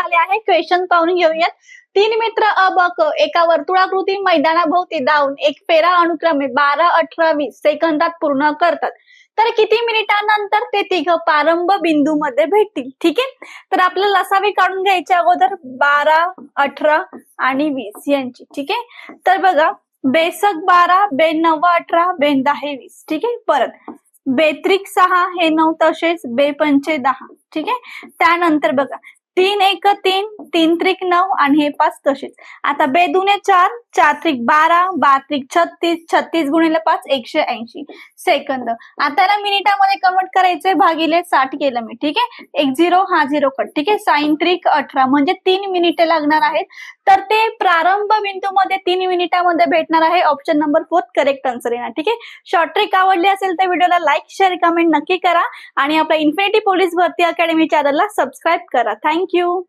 आले आहे. क्वेश्चन पाहून घेऊयात. 3 मित्र अ, ब, क एका वर्तुळाकृती मैदानाभोवती धावून एक फेरा अनुक्रमे 12, 18, 20 सेकंदात पूर्ण करतात. तर किती मिनिटांनंतर ते तिघ प्रारंभ बिंदूमध्ये भेटतील? ठीक आहे. तर आपल्याला लसावी काढून घ्यायचे अगोदर 12, 18 आणि 20 यांची. ठीक आहे. तर बघा, बेसक 12, बेन 9, 18, बेन 10, 20. ठीक आहे. परत बेत्रिक 6, हे 9 तसेच, बेपंचे 10. ठीक आहे. त्यानंतर बघा 3 एक 3, 3 त्रिक 9 आणि हे 5 तसेच. आता बेदुने 4, 4 त्रिक 12, 12 त्रिक 36, 36 गुणिले 5 180 सेकंद. आता याला मिनिटामध्ये कन्वर्ट करायचंय, भागिले 60 केलं मी. ठीक आहे. एक 0 हा 0 कट. ठीक आहे. साइन त्रिक 18 म्हणजे 3 मिनिटे लागणार आहेत. तर ते प्रारंभ बिंदूमध्ये 3 मिनिटामध्ये भेटणार आहे. ऑप्शन नंबर 4 करेक्ट आन्सर येणार. ठीक आहे. शॉर्ट ट्रिक आवडली असेल तर व्हिडिओला लाईक, शेअर, कमेंट नक्की करा आणि आपल्या इन्फिनिटी पोलीस भरती अकॅडमी चॅनलला सबस्क्राईब करा. थँक्यू.